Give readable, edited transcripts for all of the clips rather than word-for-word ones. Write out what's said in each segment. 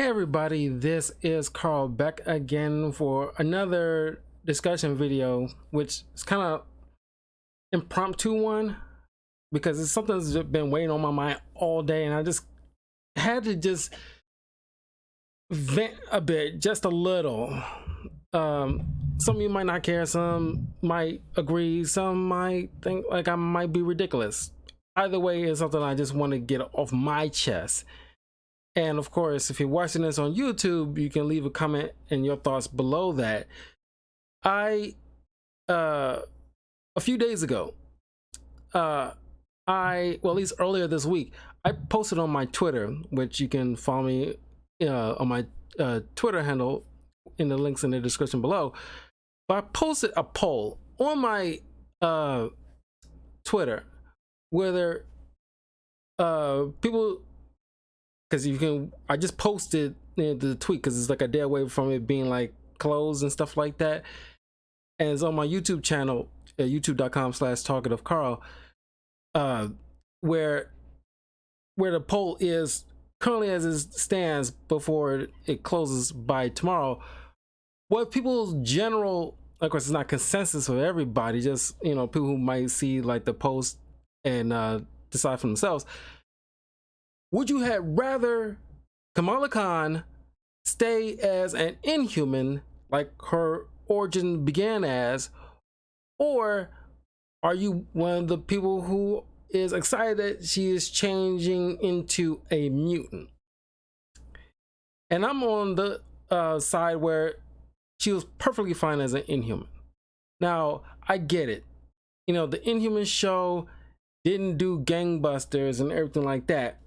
Hey everybody, this is Carl back again for another discussion video, which is kind of impromptu one because it's something that's been weighing on my mind all day, and I just had to just vent a bit, just a little. Some of you might not care, some might agree, some might think like I might be ridiculous. Either way, it's something I just want to get off my chest. And of course, if you're watching this on YouTube, you can leave a comment and your thoughts below that. A few days ago, well, at least earlier this week, I posted on my Twitter, which you can follow me on my Twitter handle in the links in the description below. But I posted a poll on my Twitter where people, because you can, I just posted the tweet because it's like a day away from it being like closed and stuff like that, and it's on my YouTube channel, youtube.com/talkativecarl, where the poll is currently as it stands before it closes by tomorrow. What people's general, of course, it's not consensus of everybody, just people who might see like the post and decide for themselves. Would you have rather Kamala Khan stay as an Inhuman like her origin began as, or are you one of the people who is excited that she is changing into a mutant? And I'm on the side where she was perfectly fine as an Inhuman. Now, I get it. The Inhuman show didn't do gangbusters and everything like that.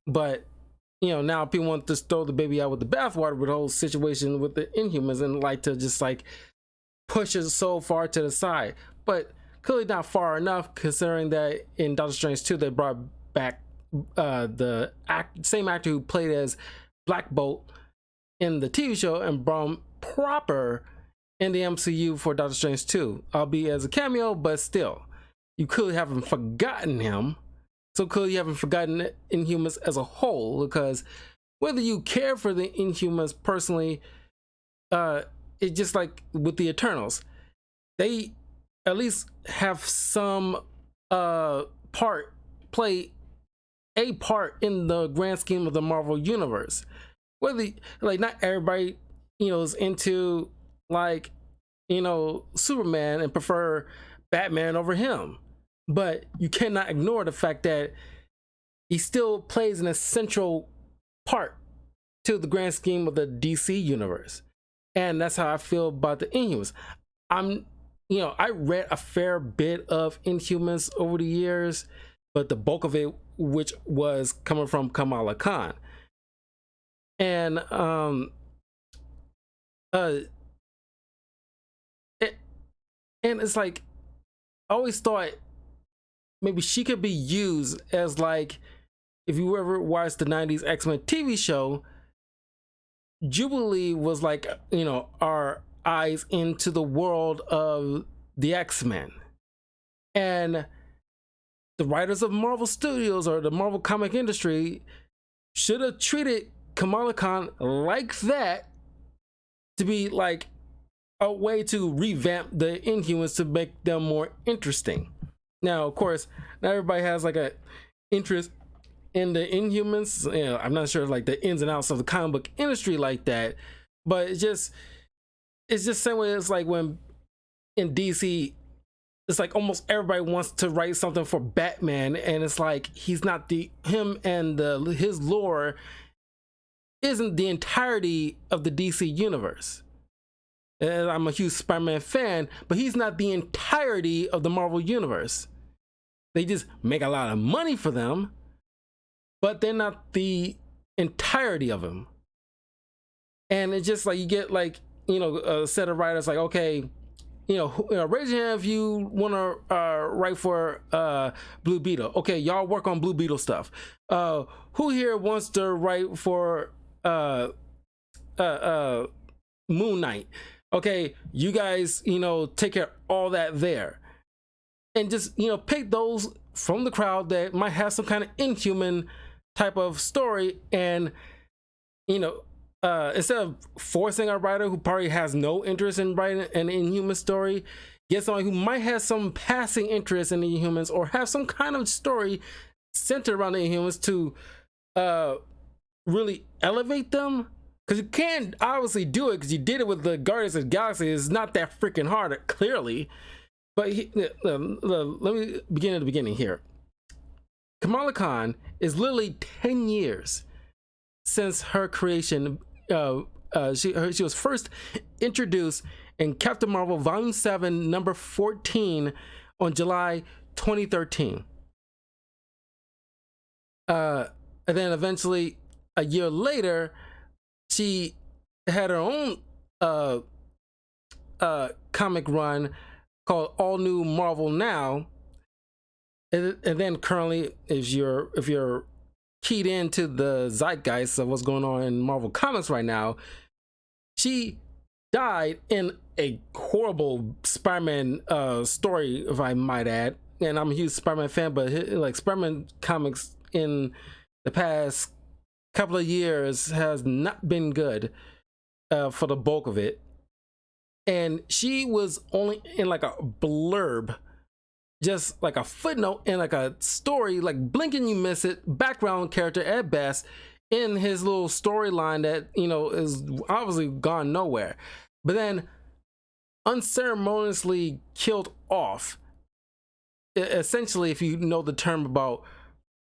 But now people want to throw the baby out with the bathwater with the whole situation with the Inhumans and like to just like push it so far to the side. But clearly not far enough, considering that in Doctor Strange 2 they brought back the same actor who played as Black Bolt in the TV show and brought him proper in the MCU for Doctor Strange 2, albeit as a cameo, but still, you clearly haven't forgotten him. So clearly you haven't forgotten Inhumans as a whole, because whether you care for the Inhumans personally, it's just like with the Eternals. They at least have some play a part in the grand scheme of the Marvel Universe. Whether, like, not everybody, is into, like, Superman and prefer Batman over him. But you cannot ignore the fact that he still plays an essential part to the grand scheme of the DC universe. And that's how I feel about the Inhumans. I read a fair bit of Inhumans over the years, but the bulk of it, which was coming from Kamala Khan. And it's like, I always thought maybe she could be used as, like, if you ever watched the 90s X-Men TV show, Jubilee was like, our eyes into the world of the X-Men. And the writers of Marvel Studios or the Marvel comic industry should have treated Kamala Khan like that, to be like a way to revamp the Inhumans to make them more interesting. Now, of course, not everybody has like a interest in the Inhumans. I'm not sure like the ins and outs of the comic book industry like that, but it's just the same way. It's like when in DC, it's like almost everybody wants to write something for Batman, and it's like he's not him and his lore isn't the entirety of the DC universe. And I'm a huge Spider-Man fan, but he's not the entirety of the Marvel universe. They just make a lot of money for them, but they're not the entirety of them. And it's just like you get like, a set of writers like, okay, raise your hand if you want to write for Blue Beetle. Okay, y'all work on Blue Beetle stuff. Who here wants to write for Moon Knight? Okay, you guys, take care of all that there. And just, pick those from the crowd that might have some kind of Inhuman type of story and you know, instead of forcing a writer who probably has no interest in writing an Inhuman story, get someone who might have some passing interest in the Inhumans or have some kind of story centered around the Inhumans to really elevate them. Because you can't obviously do it because you did it with the Guardians of the Galaxy. It's not that freaking hard, clearly. But let me begin at the beginning here. Kamala Khan is literally 10 years since her creation. She was first introduced in Captain Marvel Volume 7, number 14 on July 2013. And then eventually, a year later, she had her own comic run called All New Marvel Now. And then currently, if you're keyed into the zeitgeist of what's going on in Marvel Comics right now, she died in a horrible Spider-Man story, if I might add. And I'm a huge Spider-Man fan, but like Spider-Man comics in the past couple of years has not been good for the bulk of it. And she was only in like a blurb, just like a footnote in like a story, like blink and you miss it, background character at best in his little storyline that, you know, is obviously gone nowhere. But then unceremoniously killed off. Essentially, if you know the term about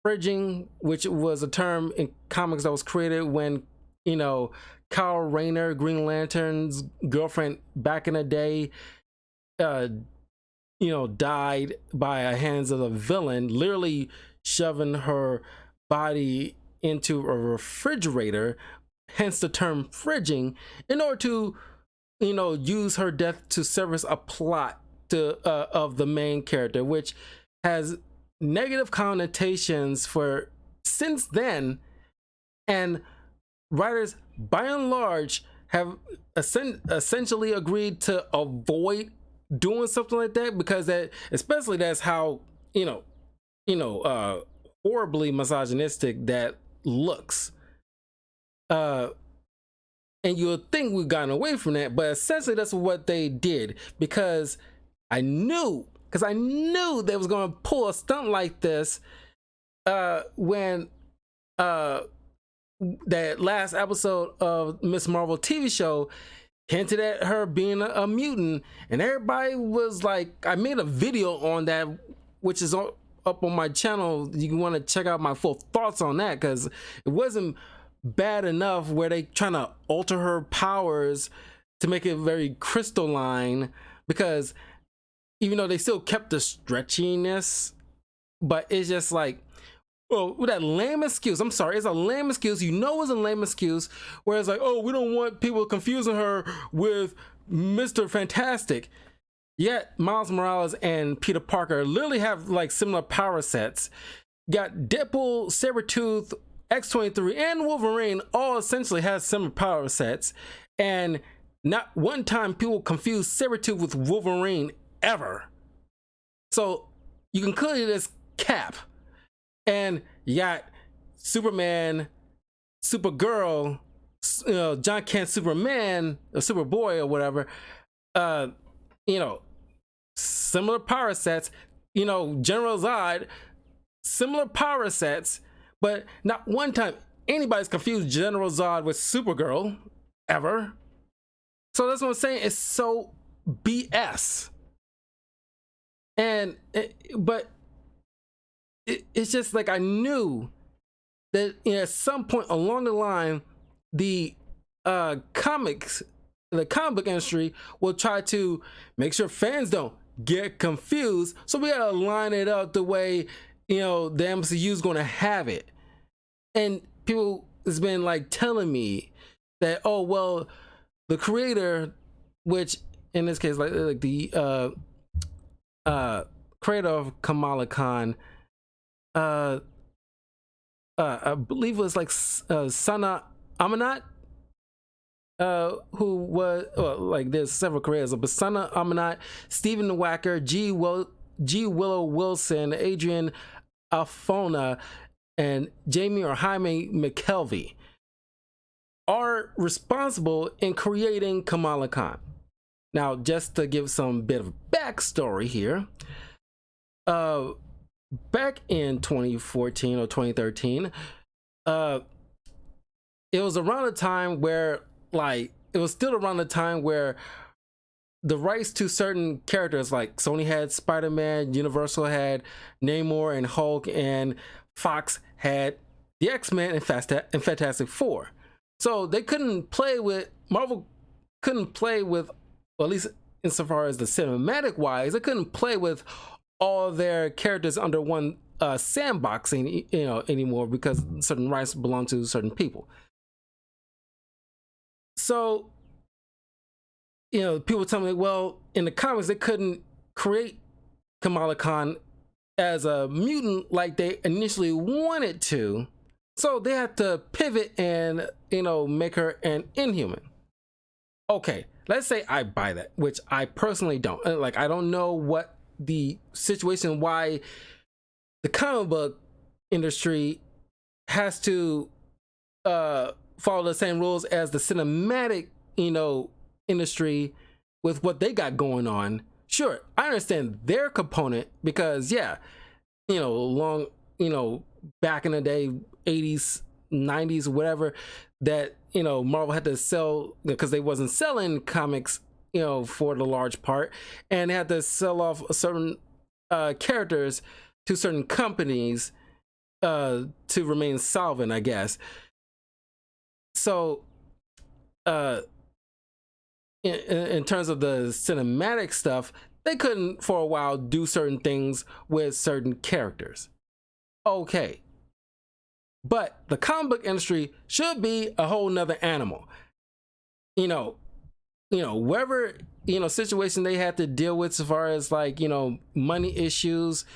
fridging, which was a term in comics that was created when, you know, Kyle Rayner, Green Lantern's girlfriend back in the day, you know, died by the hands of the villain, literally shoving her body into a refrigerator, hence the term fridging, in order to, you know, use her death to service a plot to of the main character, which has negative connotations for since then. And writers by and large have essentially agreed to avoid doing something like that, because that, especially that's how, you know, horribly misogynistic that looks. And you would think we've gotten away from that, but essentially that's what they did, because I knew they was gonna pull a stunt like this when that last episode of Miss Marvel TV show hinted at her being a mutant, and everybody was like, I made a video on that, which is up on my channel. You want to check out my full thoughts on that, because it wasn't bad enough where they trying to alter her powers to make it very crystalline, because even though they still kept the stretchiness, but it's just like, well, with that lame excuse, I'm sorry, it's a lame excuse, you know, it's a lame excuse, where it's like, oh, we don't want people confusing her with Mr. Fantastic. Yet Miles Morales and Peter Parker literally have like similar power sets. You got Deadpool, Sabretooth, X-23, and Wolverine all essentially has similar power sets, and not one time people confuse Sabretooth with Wolverine ever. So you can clearly just Cap. And you got Superman, Supergirl, you know, John Kent Superman, or Superboy, or whatever. You know, similar power sets. You know, General Zod, similar power sets, but not one time anybody's confused General Zod with Supergirl ever. So that's what I'm saying. It's so BS. And it's just like, I knew that, you know, at some point along the line, the comic book industry will try to make sure fans don't get confused. So we gotta line it up the way, you know, the MCU is gonna have it. And people has been like telling me that, oh well, the creator, which in this case, like the creator of Kamala Khan, I believe it was like Sana Amanat, who was like, there's several creators, but Sana Amanat, Stephen Wacker, G. Willow Wilson, Adrian Alfona, and Jamie or Jaime McKelvey. are responsible in creating Kamala Khan. Now, just to give some bit of backstory here, uh, back in 2014 or 2013, it was around the time where, like, it was still around the time where the rights to certain characters, like Sony had Spider-Man, Universal had Namor and Hulk, and Fox had the X-Men and Fantastic Four. So they couldn't play with, Marvel couldn't play with, well, at least insofar as the cinematic wise, they couldn't play with all their characters under one sandboxing, anymore, because certain rights belong to certain people. So, people tell me, well, in the comics, they couldn't create Kamala Khan as a mutant like they initially wanted to. So they had to pivot and, make her an Inhuman. Okay, let's say I buy that, which I personally don't. Like, I don't know what the situation, why the comic book industry has to follow the same rules as the cinematic, industry with what they got going on. Sure, I understand their component because, yeah, long, back in the day, 80s, 90s, whatever, that, Marvel had to sell because they wasn't selling comics, for the large part, and they had to sell off certain characters to certain companies to remain solvent, I guess. So, in terms of the cinematic stuff, they couldn't for a while do certain things with certain characters. Okay. But the comic book industry should be a whole nother animal. Whatever, situation they had to deal with as far as, like, money issues,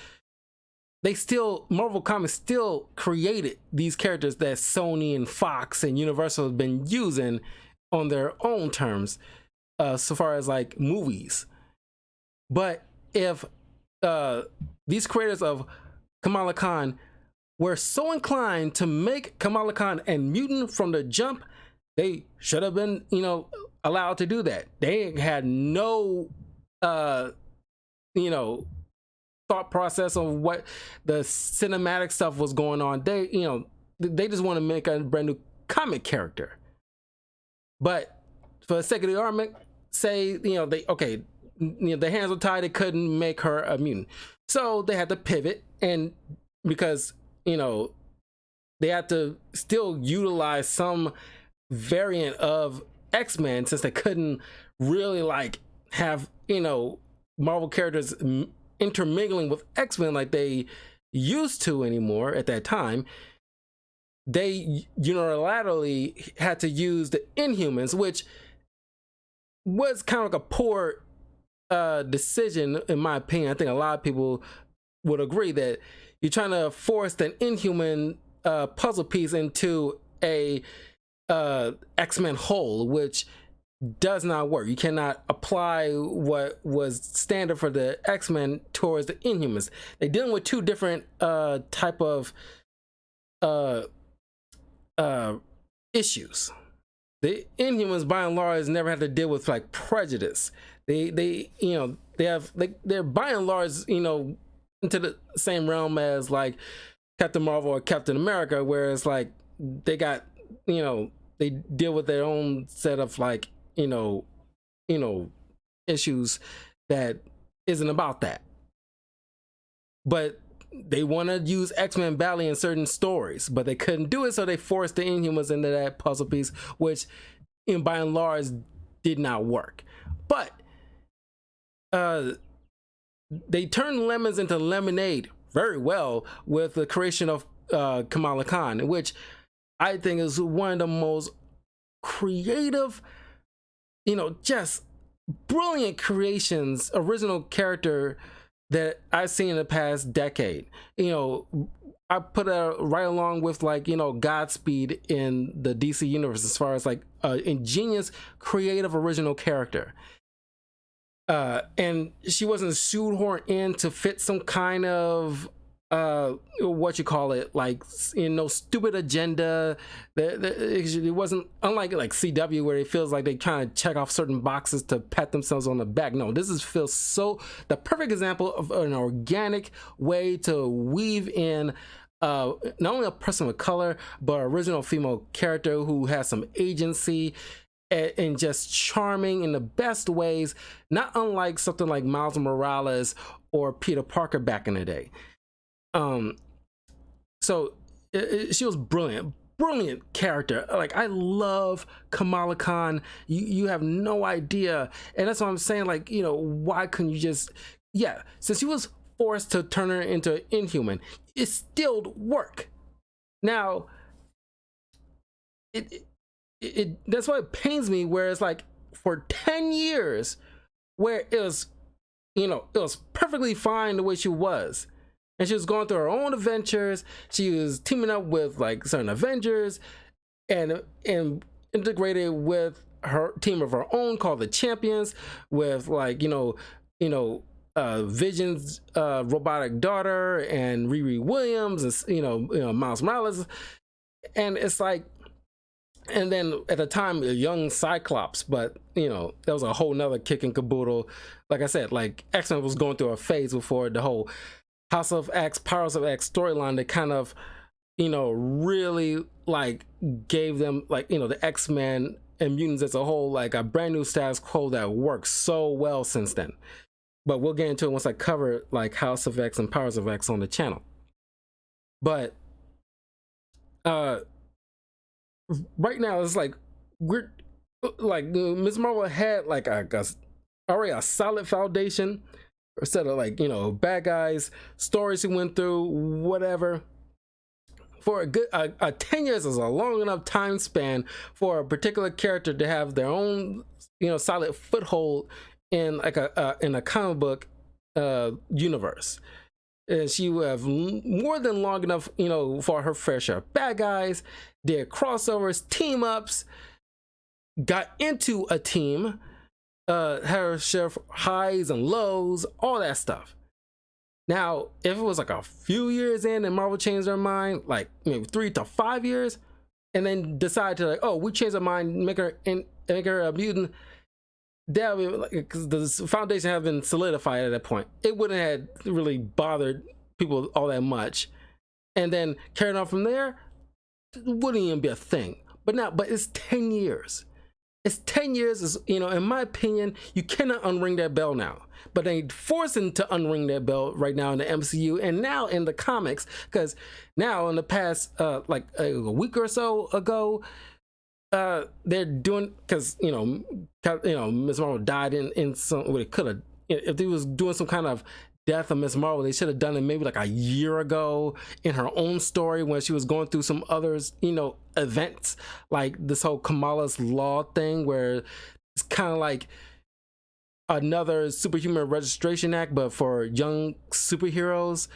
Marvel Comics still created these characters that Sony and Fox and Universal have been using on their own terms, so far as, like, movies. But if these creators of Kamala Khan were so inclined to make Kamala Khan a mutant from the jump, they should have been, allowed to do that. They had no, thought process of what the cinematic stuff was going on. They just want to make a brand new comic character. But for the sake of the argument, say, the hands were tied, they couldn't make her a mutant. So they had to pivot, and because, they had to still utilize some variant of X-Men, since they couldn't really, like, have, Marvel characters intermingling with X-Men like they used to anymore at that time. They unilaterally had to use the Inhumans, which was kind of like a poor decision, in my opinion. I think a lot of people would agree that you're trying to force an Inhuman puzzle piece into a X-Men whole, which does not work. You cannot apply what was standard for the X-Men towards the Inhumans. They're dealing with two different type of issues. The Inhumans, by and large, never had to deal with, like, prejudice. They're by and large, into the same realm as, like, Captain Marvel or Captain America, whereas, like, they got, they deal with their own set of, like, issues that isn't about that. But they want to use X-Men badly in certain stories, but they couldn't do it, so they forced the Inhumans into that puzzle piece, which, by and large, did not work. But they turned lemons into lemonade very well with the creation of Kamala Khan, which I think is one of the most creative, just brilliant creations, original character that I've seen in the past decade. I put it right along with, like, Godspeed in the DC universe as far as, like, ingenious, creative, original character. And she wasn't shoehorned in to fit some kind of what you call it, like, stupid agenda. It wasn't unlike like CW, where it feels like they kind of check off certain boxes to pat themselves on the back. No, this is feels so the perfect example of an organic way to weave in not only a person of color, but original female character who has some agency and just charming in the best ways, not unlike something like Miles Morales or Peter Parker back in the day. So she was brilliant character. Like, I love Kamala Khan. You have no idea, and that's what I'm saying. Like, why couldn't you just, yeah? Since she was forced to turn her into Inhuman, it still work. Now, it that's why it pains me. Where it's like for 10 years, where it was, it was perfectly fine the way she was. And she was going through her own adventures. She was teaming up with like certain Avengers and integrated with her team of her own called the Champions, with like, Vision's robotic daughter and Riri Williams and Miles Morales. And it's like, and then at the time, a young Cyclops, but that was a whole nother kick and caboodle. Like I said, like X-Men was going through a phase before the whole House of X, Powers of X storyline that kind of, really like gave them like, the X-Men and mutants as a whole, like a brand new status quo that works so well since then. But we'll get into it once I cover like House of X and Powers of X on the channel. But right now it's like we're like Ms. Marvel had like already a solid foundation, or set of like bad guys, stories he went through, whatever. For a good 10 years is a long enough time span for a particular character to have their own solid foothold in like in a comic book universe. And she would have more than long enough for her fair share of bad guys, did crossovers, team ups, got into a team, her share of highs and lows, all that stuff. Now, if it was like a few years in and Marvel changed their mind, like maybe 3 to 5 years, and then decide to like, oh, we changed our mind, make her a mutant, that would be like, because the foundation had been solidified at that point. It wouldn't have really bothered people all that much, and then carrying on from there, it wouldn't even be a thing. But it's 10 years. It's 10 years, is, in my opinion, you cannot unring that bell now. But they forcing to unring that bell right now in the MCU and now in the comics, because now in the past, like a week or so ago, they're doing, because Ms. Marvel died in some, well, it could have, if they was doing some kind of death of Ms. Marvel, they should have done it maybe like a year ago in her own story when she was going through some others, events, like this whole Kamala's Law thing, where it's kind of like another Superhuman Registration Act, but for young superheroes,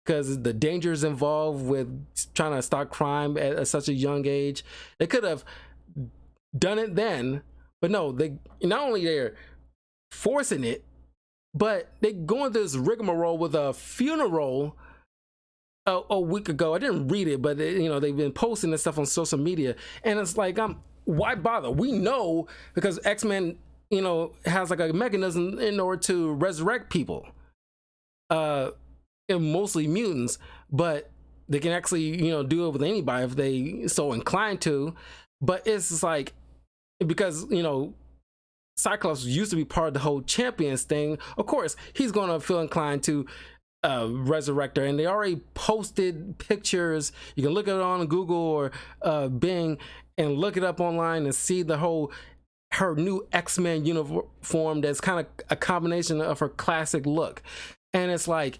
because the dangers involved with trying to stop crime at such a young age. They could have done it then, but no, they not only they're forcing it, but they going through this rigmarole with a funeral a week ago. I didn't read it, but they've been posting this stuff on social media, and it's like, why bother? We know, because X-Men has like a mechanism in order to resurrect people, and mostly mutants, but they can actually do it with anybody if they so inclined to. But it's just like, because Cyclops used to be part of the whole Champions thing, of course he's gonna feel inclined to resurrect her, and they already posted pictures. You can look at it on Google or Bing and look it up online and see her new X-Men uniform that's kind of a combination of her classic look. And it's like,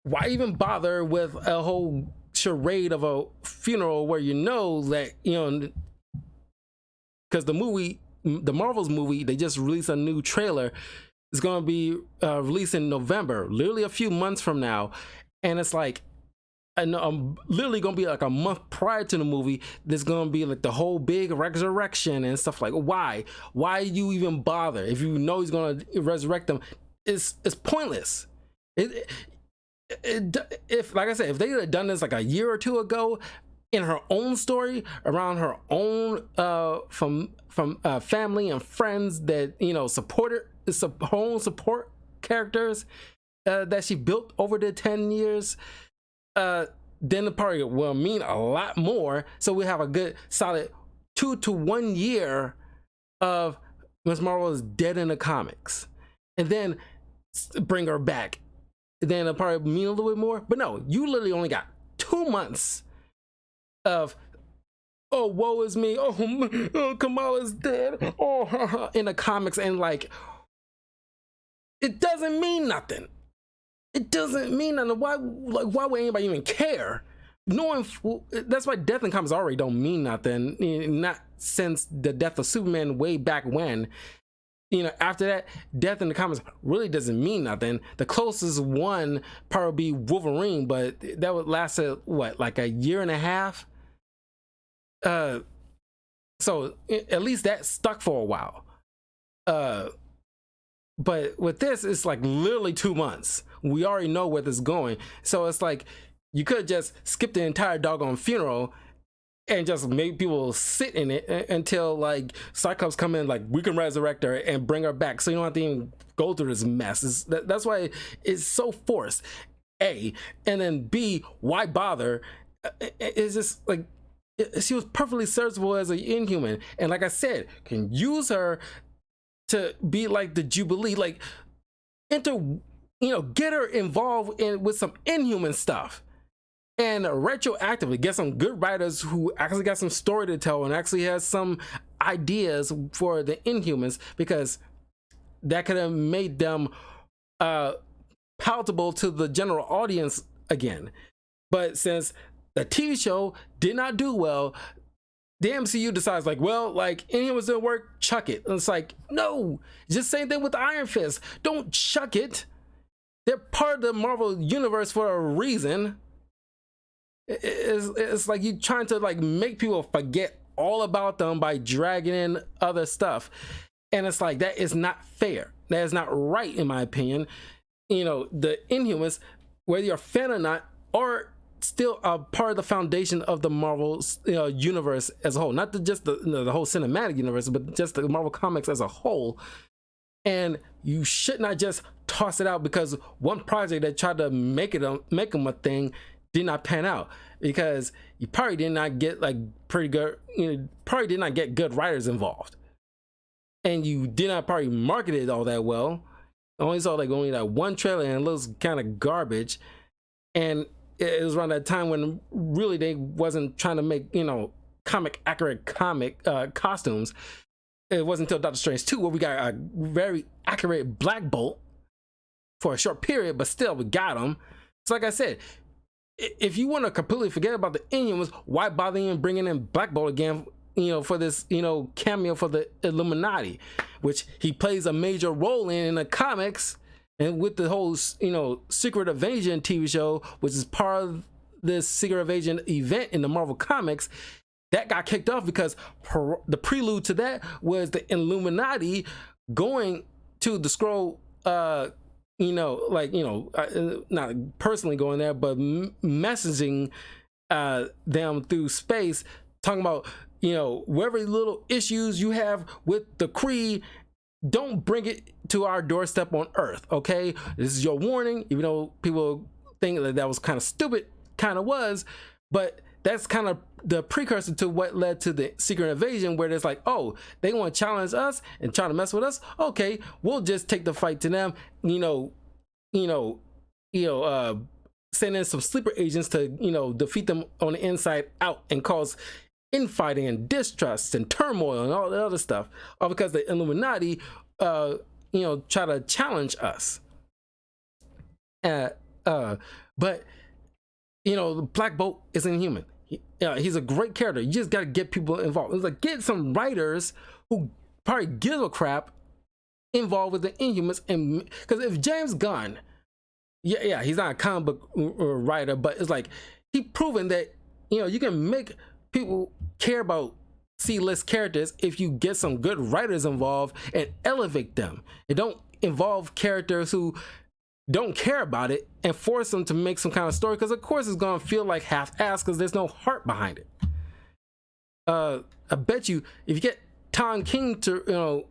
why even bother with a whole charade of a funeral where that because the Marvel's movie, they just released a new trailer. It's going to be released in November, literally a few months from now. And it's like, I'm literally going to be like a month prior to the movie. There's going to be like the whole big resurrection and stuff. Like, why you even bother if you know he's going to resurrect them? It's pointless. if, like I said, if they had done this like a year or two ago in her own story around her own from family and friends that supported her own support characters that she built over the 10 years, then the party will mean a lot more. So we have a good solid 2 to 1 year of Miss Marvel is dead in the comics, and then bring her back. Then it'll probably mean a little bit more. But no, you literally only got 2 months of, oh, woe is me, oh, Kamala's dead, oh, in the comics, and like, it doesn't mean nothing. It doesn't mean nothing. Why would anybody even care? Knowing that's why death in comics already don't mean nothing. Not since the death of Superman way back when. After that, death in the comics really doesn't mean nothing. The closest one probably be Wolverine, but that would last what, like a year and a half. So at least that stuck for a while. But with this, it's like literally 2 months. We already know where this is going. So it's like you could just skip the entire doggone funeral and just make people sit in it until like Cyclops come in, like, we can resurrect her and bring her back, so you don't have to even go through this mess. That's why it's so forced. A, and then B, why bother? It's just like she was perfectly serviceable as an Inhuman, and like I said, can use her to be like the Jubilee, like get her involved with some Inhuman stuff. And retroactively get some good writers who actually got some story to tell and actually has some ideas for the Inhumans, because that could have made them palatable to the general audience again. But since the TV show did not do well, the MCU decides, like, well, like, Inhumans didn't work, chuck it. And it's like, no, just same thing with Iron Fist. Don't chuck it. They're part of the Marvel universe for a reason. It's like you trying to like make people forget all about them by dragging in other stuff, and it's like, that is not fair. That is not right, in my opinion. The Inhumans, whether you're a fan or not, are still a part of the foundation of the Marvel universe as a whole, not just the whole cinematic universe, but just the Marvel comics as a whole. And you should not just toss it out because one project that tried to make them a thing did not pan out, because you probably did not get like pretty good, probably did not get good writers involved, and you did not probably market it all that well. I only saw like only that one trailer and it looks kind of garbage, and it was around that time when really they wasn't trying to make comic accurate costumes. It wasn't until Doctor Strange 2 where we got a very accurate Black Bolt for a short period, but still we got him. So like I said, if you want to completely forget about the Inhumans, why bother even bringing in Black Bolt again, for this, cameo for the Illuminati, which he plays a major role in the comics, and with the whole, Secret Invasion TV show, which is part of this Secret Invasion event in the Marvel comics, that got kicked off because the prelude to that was the Illuminati going to the Skrull, not personally going there, but messaging them through space, talking about, whatever little issues you have with the Kree, don't bring it to our doorstep on Earth, okay? This is your warning, even though people think that was kind of stupid, kind of was, but that's kind of the precursor to what led to the Secret Invasion, where there's like, oh, they want to challenge us and try to mess with us. Okay, we'll just take the fight to them. Send in some sleeper agents to defeat them on the inside out and cause infighting and distrust and turmoil and all the other stuff, all because the Illuminati, try to challenge us. But the Black Bolt is Inhuman. He's a great character. You just got to get people involved. It's like, get some writers who probably give a crap involved with the Inhumans, and because if James Gunn, he's not a comic book writer, but it's like he proven that you can make people care about C-list characters if you get some good writers involved and elevate them. It don't involve characters who don't care about it and force them to make some kind of story, because of course it's going to feel like half-assed because there's no heart behind it. I bet you if you get Tom King to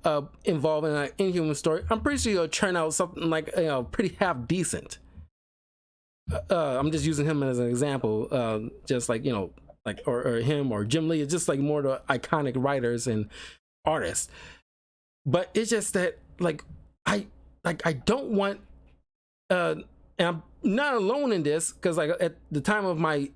involved in an Inhuman story, I'm pretty sure you'll turn out something like pretty half decent. I'm just using him as an example, just like or him or Jim Lee. It's just like more the iconic writers and artists. But it's just that I don't want, and I'm not alone in this, because like at the time of my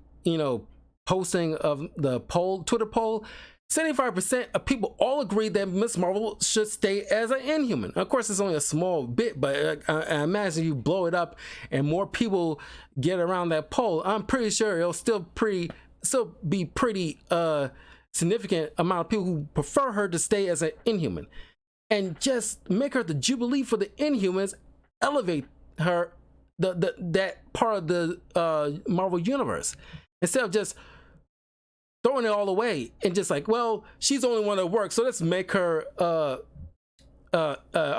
posting of the Twitter poll, 75% of people all agreed that Miss Marvel should stay as an Inhuman. Of course, it's only a small bit, but I imagine you blow it up and more people get around that poll, I'm pretty sure it'll still be pretty significant amount of people who prefer her to stay as an Inhuman, and just make her the Jubilee for the Inhumans, elevate her that part of the Marvel universe, instead of just throwing it all away and just like, well, she's the only one that works, so let's make her a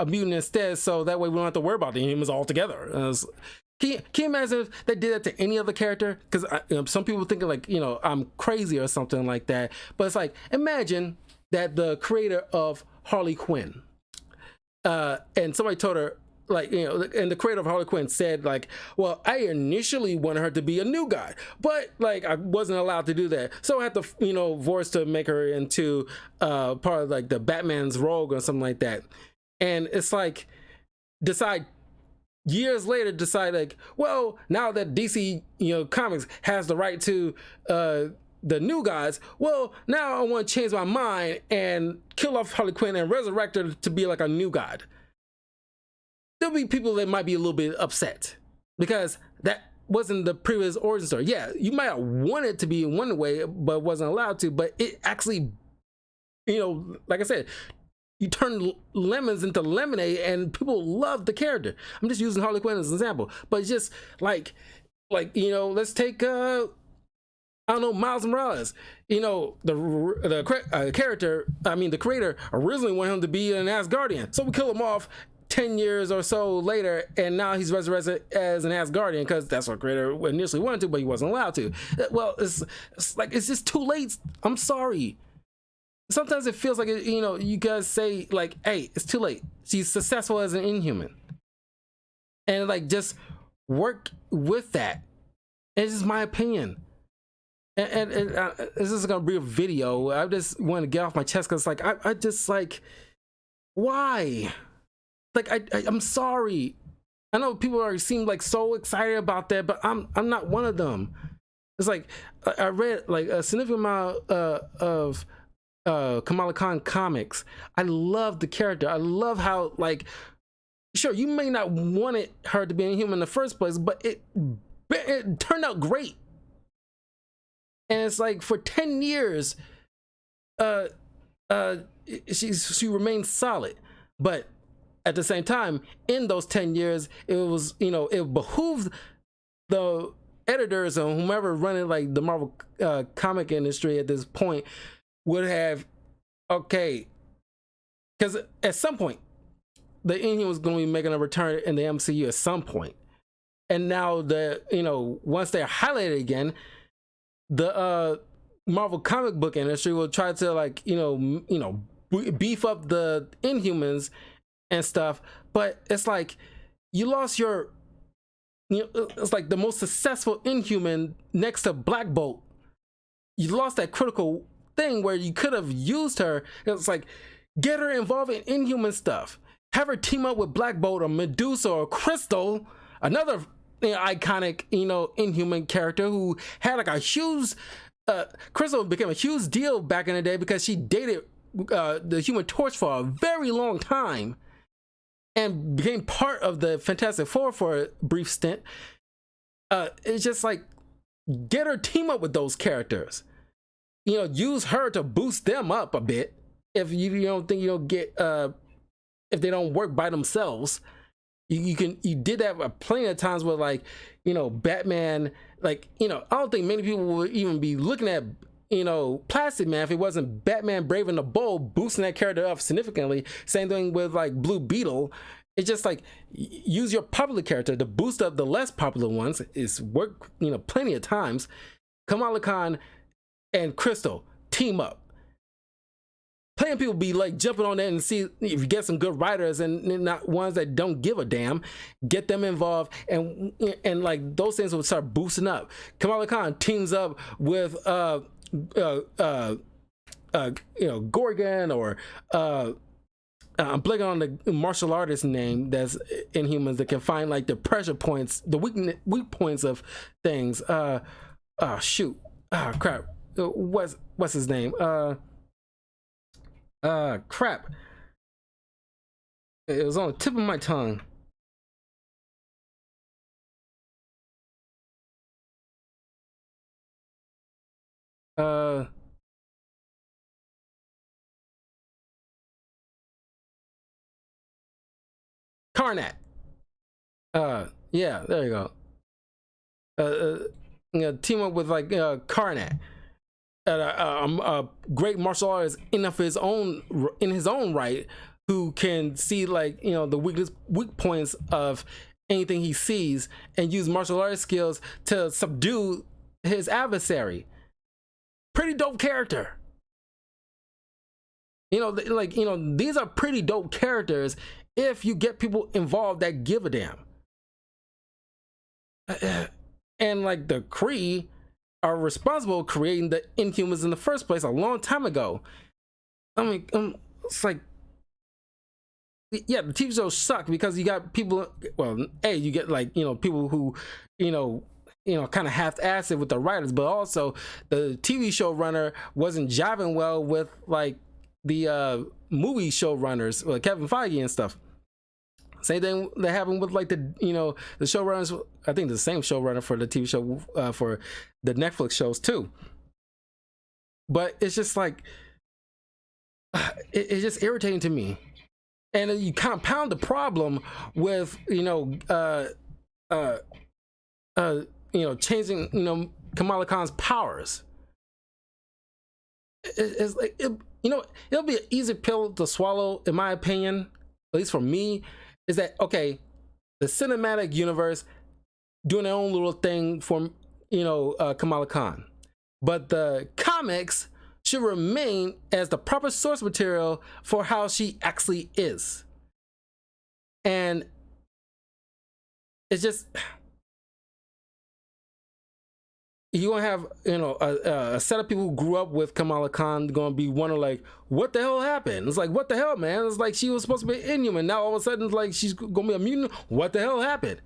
mutant instead, so that way we don't have to worry about the Inhumans altogether. Can you imagine if they did that to any other character? Because some people thinking like I'm crazy or something like that, but it's like, imagine that the creator of Harley Quinn, and somebody told her, like, and the creator of Harley Quinn said, like, well, I initially wanted her to be a new god, but like I wasn't allowed to do that, so I had to voice to make her into part of like the Batman's Rogue or something like that. And it's like, years later decide like, well, now that DC Comics has the right to the new gods, well, now I want to change my mind and kill off Harley Quinn and resurrect her to be like a new god. There'll be people that might be a little bit upset because that wasn't the previous origin story. Yeah, you might have wanted to be in one way, but wasn't allowed to. But it actually, like I said, you turn lemons into lemonade, and people love the character. I'm just using Harley Quinn as an example, but it's just like let's take I don't know, Miles Morales. The character, I mean the creator, originally wanted him to be an Asgardian, so we kill him off 10 years or so later, and now he's resurrected as an Asgardian because that's what the creator initially wanted to, but he wasn't allowed to. Well, it's like, it's just too late. I'm sorry. Sometimes it feels like you guys say like, hey, it's too late. She's successful as an Inhuman, and like just work with that. It's just my opinion. And this is gonna be a video. I just want to get off my chest because like I just like, why? Like I'm sorry. I know people seem like so excited about that, but I'm not one of them. It's like I read like a significant amount of Kamala Khan comics. I love the character. I love how, like, sure, you may not wanted her to be a human in the first place, but it turned out great. And it's like for 10 years, she remained solid, but at the same time, in those 10 years, it was, it behooved the editors or whomever running like the Marvel comic industry at this point would have, okay, because at some point, the Inhuman was going to be making a return in the MCU at some point. And now once they're highlighted again, the Marvel comic book industry will try to like, beef up the Inhumans and stuff, but it's like you lost your, it's like the most successful Inhuman next to Black Bolt. You lost that critical thing where you could have used her. It's like, get her involved in Inhuman stuff, have her team up with Black Bolt or Medusa or Crystal, another iconic Inhuman character who had like a huge Crystal became a huge deal back in the day because she dated the Human Torch for a very long time and became part of the Fantastic Four for a brief stint. It's just like, get her team up with those characters. Use her to boost them up a bit. If you don't think you'll get, if they don't work by themselves, you did that plenty of times with like, Batman. Like, I don't think many people would even be looking at Plastic Man if it wasn't Batman Brave and the Bold boosting that character up significantly. Same thing with like Blue Beetle It's just like use your popular character to boost up the less popular ones. It's worked, plenty of times. Kamala Khan and Crystal team up. Plenty of people be like jumping on that and see if you get some good writers and not ones that don't give a damn. Get them involved, and like those things will start boosting up. Kamala Khan teams up with Gorgon, or I'm blanking on the martial artist name that's Inhumans that can find like the pressure points, the weak points of things. Shoot. Crap. What's his name? Crap. It was on the tip of my tongue. Karnak. Yeah, there you go. Team up with like Karnak, a great martial artist in his own right, who can see like the weak points of anything he sees and use martial arts skills to subdue his adversary. Pretty dope character. These are pretty dope characters if you get people involved that give a damn. And like the Kree are responsible for creating the Inhumans in the first place a long time ago. I mean, it's like, yeah, the TV shows suck because you got people. Well, you get like people who kind of half-assed it with the writers, but also the TV show runner wasn't jiving well with like the movie showrunners, like Kevin Feige and stuff. Same thing that happened with like the showrunners. I think the same showrunner for the TV show for the Netflix shows too. But it's just like it's just irritating to me, and you compound the problem with changing Kamala Khan's powers. It's like it'll be an easy pill to swallow, in my opinion, at least for me. Is that okay? The cinematic universe doing their own little thing for Kamala Khan, but the comics should remain as the proper source material for how she actually is. And it's just, you're gonna have a set of people who grew up with Kamala Khan gonna be wondering like, what the hell happened? It's like, what the hell, man? It's like she was supposed to be Inhuman, now all of a sudden it's like she's gonna be a mutant. What the hell happened?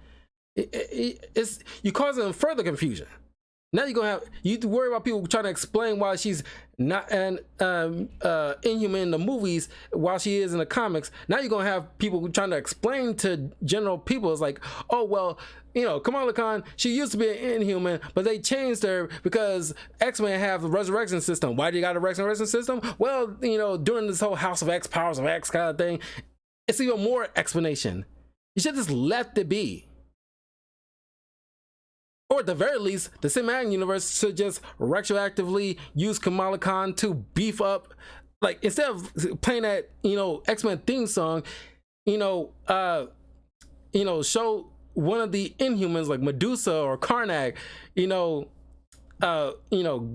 It's you causing further confusion. Now you're gonna have you worry about people trying to explain why she's not an Inhuman in the movies while she is in the comics. Now you're gonna have people trying to explain to general people. It's like, oh well, Kamala Khan, she used to be an Inhuman, but they changed her because X-Men have the resurrection system. Why do you got a resurrection system? Well, during this whole House of X, Powers of X kind of thing, it's even more explanation. You should just let it be. Or at the very least, the cinematic universe should just retroactively use Kamala Khan to beef up, like instead of playing that X-Men theme song, show one of the Inhumans like Medusa or Karnak,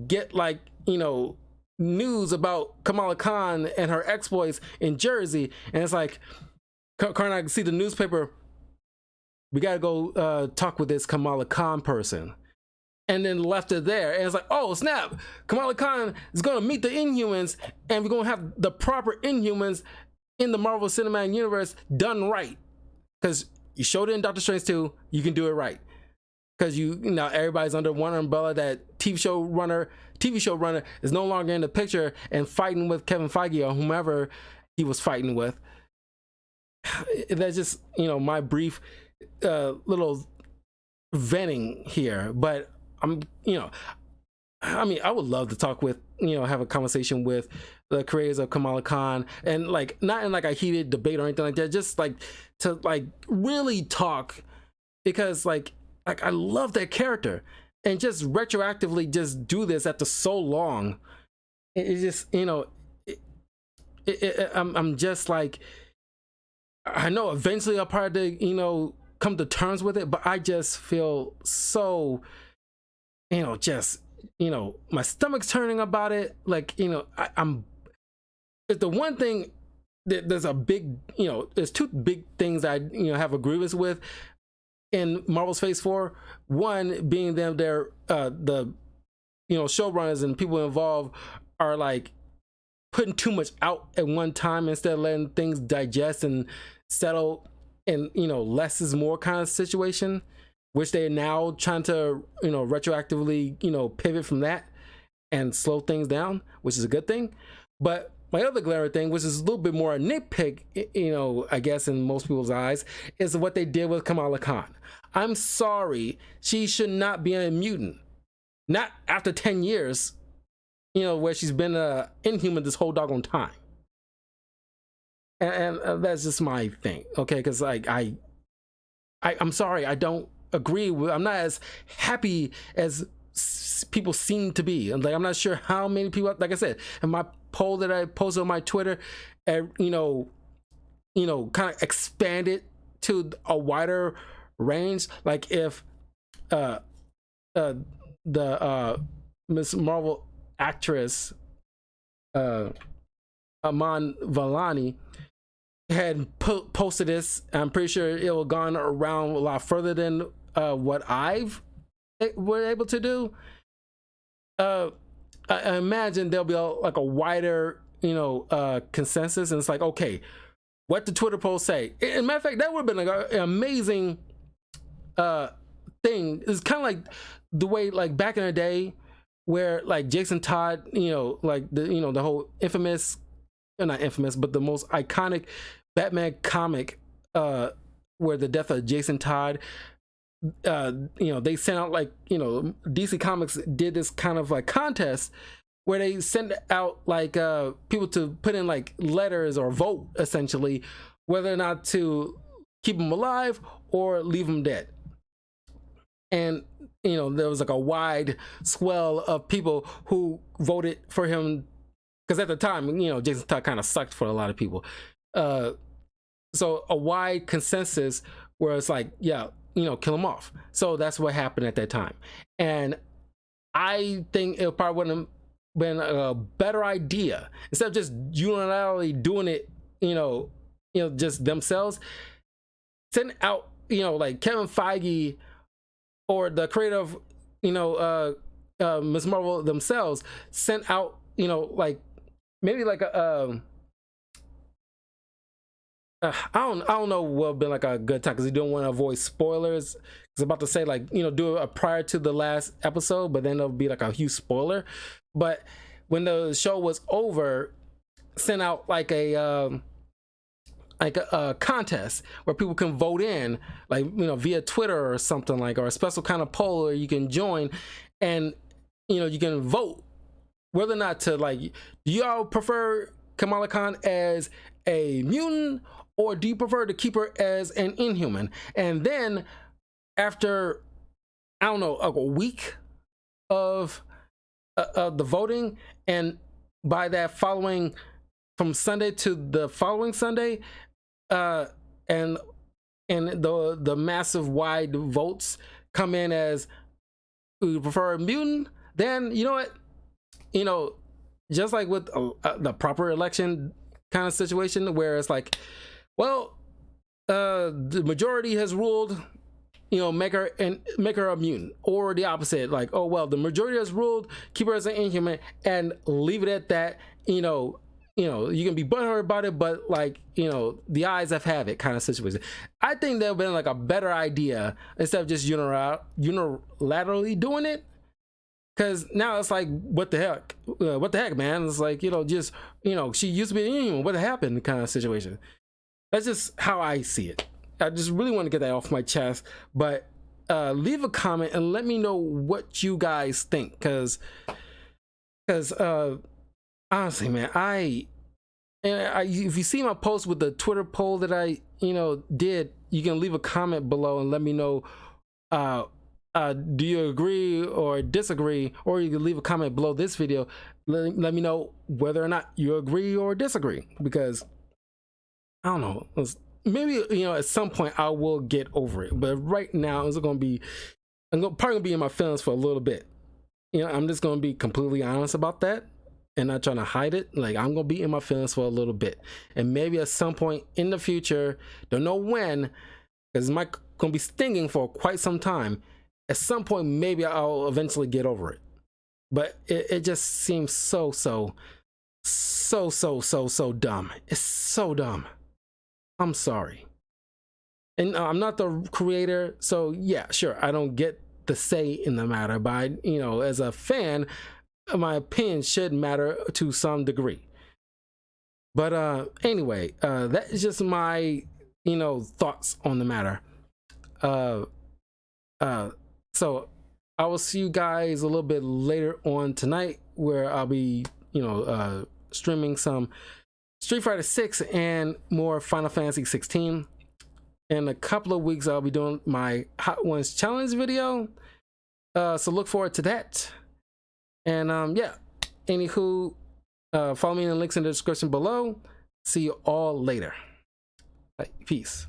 get like news about Kamala Khan and her exploits in Jersey, and it's like Karnak see the newspaper. We gotta go talk with this Kamala Khan person, and then left it there. And it's like, oh snap, Kamala Khan is gonna meet the Inhumans, and we're gonna have the proper Inhumans in the Marvel Cinematic Universe done right. Because you showed it in Doctor Strange 2, you can do it right. Because now everybody's under one umbrella. That TV show runner is no longer in the picture and fighting with Kevin Feige or whomever he was fighting with. That's just my brief little venting here, but I would love to talk with have a conversation with the creators of Kamala Khan, and like not in like a heated debate or anything like that, just like to like really talk, because like I love that character, and just retroactively just do this after so long, it's just I'm just like, I know eventually I'll probably, come to terms with it, but I just feel so, just, my stomach's turning about it. Like, I'm, it's the one thing that there's a big, there's two big things I, have a grievance with in Marvel's Phase 4. One being them, they're, the, showrunners and people involved are like putting too much out at one time instead of letting things digest and settle, and less is more kind of situation, which they're now trying to retroactively pivot from that and slow things down, which is a good thing. But my other glaring thing, which is a little bit more a nitpick, I guess in most people's eyes, is what they did with Kamala Khan. I'm sorry, she should not be a mutant, not after 10 years, where she's been inhuman this whole doggone time. And that's just my thing, okay? Because like I'm sorry, I don't agree with. I'm not as happy as people seem to be. Like, I'm not sure how many people. Like I said, in my poll that I posted on my Twitter, kind of expanded to a wider range. Like if the Miss Marvel actress Aman Vellani had posted this, I'm pretty sure it will gone around a lot further than what I've were able to do. I imagine there'll be like a wider consensus, and it's like, okay, what the Twitter post say? As a matter of fact, that would have been like an amazing thing. It's kind of like the way, like back in the day, where like Jason Todd, like the whole infamous, not infamous, but the most iconic Batman comic, where the death of Jason Todd, they sent out like, DC Comics did this kind of like contest where they send out like people to put in like letters or vote essentially whether or not to keep him alive or leave him dead. And there was like a wide swell of people who voted for him, because at the time, Jason Todd kind of sucked for a lot of people. So a wide consensus where it's like, yeah, kill him off. So that's what happened at that time. And I think it probably would have been a better idea, instead of just unilaterally doing it, just themselves, send out, like Kevin Feige or the creative, Ms. Marvel themselves sent out, like maybe like a I don't know what would be like a good time, because you don't want to avoid spoilers. It's about to say like, do it prior to the last episode, but then it'll be like a huge spoiler. But when the show was over, sent out like a contest where people can vote in, like via Twitter or something, like, or a special kind of poll where you can join, and you can vote whether or not to, like, do y'all prefer Kamala Khan as a mutant, or do you prefer to keep her as an Inhuman? And then after, I don't know, a week of the voting, and by that following, from Sunday to the following Sunday, and the massive wide votes come in as we prefer a mutant, then you know what, just like with the proper election kind of situation, where it's like, well, the majority has ruled, make her a mutant, or the opposite, like, oh well, the majority has ruled, keep her as an Inhuman and leave it at that. You can be butthurt about it, but like, the eyes have it kind of situation. I think that would have been like a better idea, instead of just unilaterally doing it. Because now it's like, what the heck, man? It's like, just, she used to be an Inhuman, what happened kind of situation. That's just how I see it. I just really want to get that off my chest. But leave a comment and let me know what you guys think. Because honestly, man, if you see my post with the Twitter poll that I did, you can leave a comment below and let me know, do you agree or disagree, or you can leave a comment below this video. Let me know whether or not you agree or disagree, because I don't know, maybe, you know, at some point I will get over it, but right now it's gonna be, probably gonna be in my feelings for a little bit. You know, I'm just gonna be completely honest about that and not trying to hide it. Like, I'm gonna be in my feelings for a little bit, and maybe at some point in the future, don't know when, because it's gonna be stinging for quite some time. At some point, maybe I'll eventually get over it. But it just seems so dumb. It's so dumb. I'm sorry. And I'm not the creator, so yeah, sure, I don't get the say in the matter, but I, you know, as a fan, my opinion should matter to some degree. But anyway, that is just my, you know, thoughts on the matter. So I will see you guys a little bit later on tonight, where I'll be, you know, streaming some Street Fighter 6 and more Final Fantasy 16. In a couple of weeks, I'll be doing my Hot Ones Challenge video. So look forward to that. And yeah, anywho, follow me in the links in the description below. See you all later. Bye. Peace.